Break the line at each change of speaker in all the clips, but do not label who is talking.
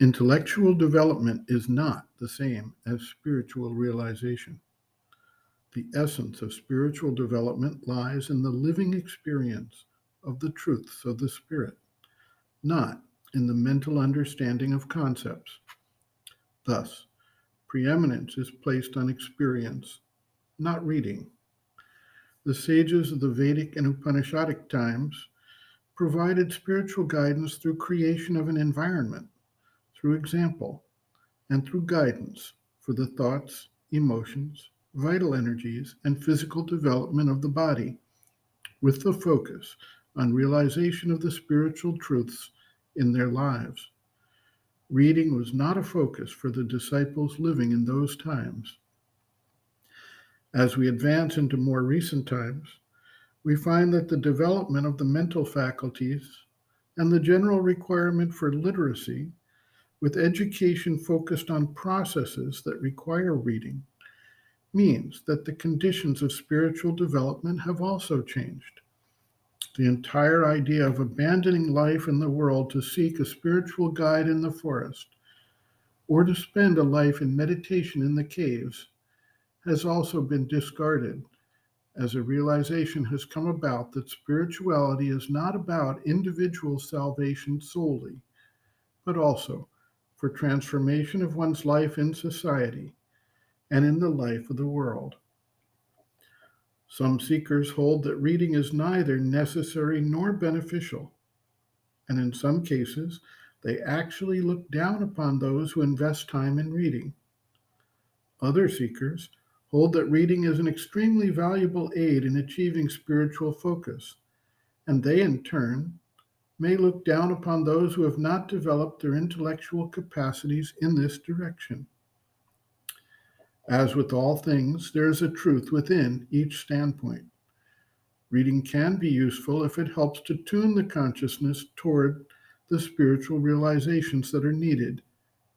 Intellectual development is not the same as spiritual realization. The essence of spiritual development lies in the living experience of the truths of the Spirit, not in the mental understanding of concepts. Thus, preeminence is placed on experience, not reading. The sages of the Vedic and Upanishadic times provided spiritual guidance through creation of an environment, through example, and through guidance for the thoughts, emotions, vital energies, and physical development of the body, with the focus on realization of the spiritual truths in their lives. Reading was not a focus for the disciples living in those times. As we advance into more recent times, we find that the development of the mental faculties and the general requirement for literacy, with education focused on processes that require reading, means that the conditions of spiritual development have also changed. The entire idea of abandoning life in the world to seek a spiritual guide in the forest, or to spend a life in meditation in the caves, has also been discarded, as a realization has come about that spirituality is not about individual salvation solely, but also for transformation of one's life in society and in the life of the world. Some seekers hold that reading is neither necessary nor beneficial, and in some cases, they actually look down upon those who invest time in reading. Other seekers hold that reading is an extremely valuable aid in achieving spiritual focus, and they in turn may look down upon those who have not developed their intellectual capacities in this direction. As with all things, there is a truth within each standpoint. Reading can be useful if it helps to tune the consciousness toward the spiritual realizations that are needed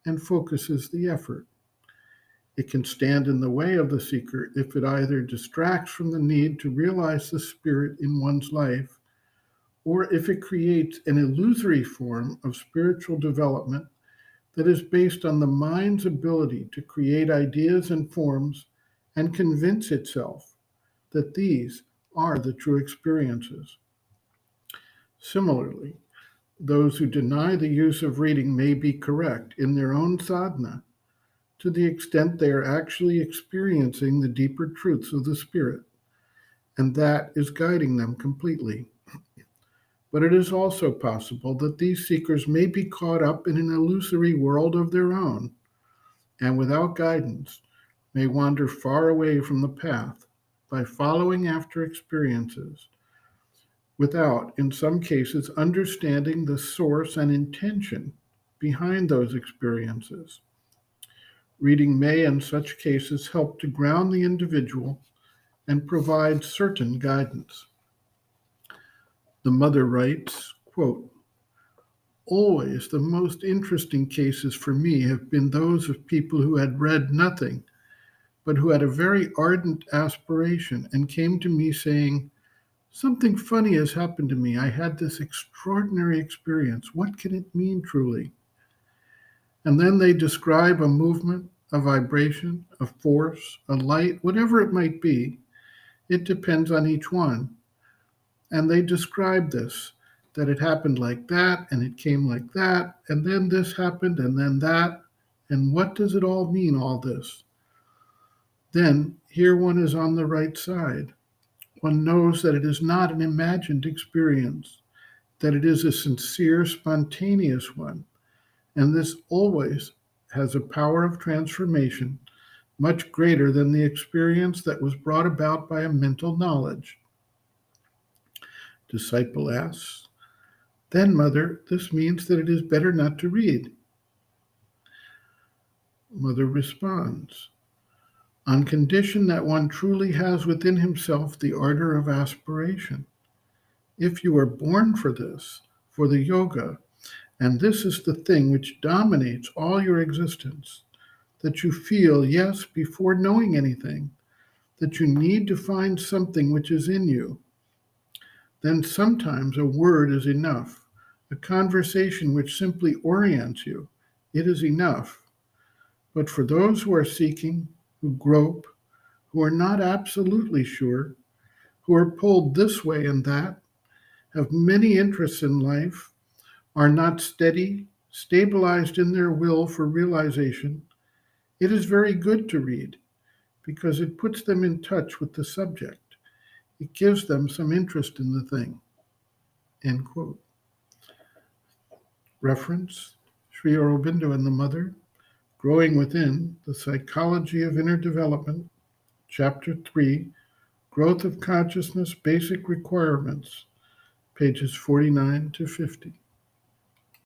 and focuses the effort. It can stand in the way of the seeker if it either distracts from the need to realize the Spirit in one's life, or if it creates an illusory form of spiritual development that is based on the mind's ability to create ideas and forms and convince itself that these are the true experiences. Similarly, those who deny the use of reading may be correct in their own sadhana to the extent they are actually experiencing the deeper truths of the Spirit, and that is guiding them completely. But it is also possible that these seekers may be caught up in an illusory world of their own, and without guidance may wander far away from the path by following after experiences, without, in some cases, understanding the source and intention behind those experiences. Reading may, in such cases, help to ground the individual and provide certain guidance. The mother writes, quote, "Always the most interesting cases for me have been those of people who had read nothing, but who had a very ardent aspiration and came to me saying, 'Something funny has happened to me. I had this extraordinary experience. What can it mean truly?' And then they describe a movement, a vibration, a force, a light, whatever it might be. It depends on each one. And they describe this, that it happened like that, and it came like that, and then this happened, and then that. And what does it all mean, all this? Then here one is on the right side. One knows that it is not an imagined experience, that it is a sincere, spontaneous one. And this always has a power of transformation much greater than the experience that was brought about by a mental knowledge." Disciple asks, "Then, Mother, this means that it is better not to read." Mother responds, "On condition that one truly has within himself the ardor of aspiration. If you are born for this, for the yoga, and this is the thing which dominates all your existence, that you feel, yes, before knowing anything, that you need to find something which is in you, then sometimes a word is enough, a conversation which simply orients you, it is enough. But for those who are seeking, who grope, who are not absolutely sure, who are pulled this way and that, have many interests in life, are not steady, stabilized in their will for realization, it is very good to read because it puts them in touch with the subject. It gives them some interest in the thing. End quote. Reference, Sri Aurobindo and the Mother, Growing Within, The Psychology of Inner Development, Chapter 3, Growth of Consciousness Basic Requirements, pages 49 to 50.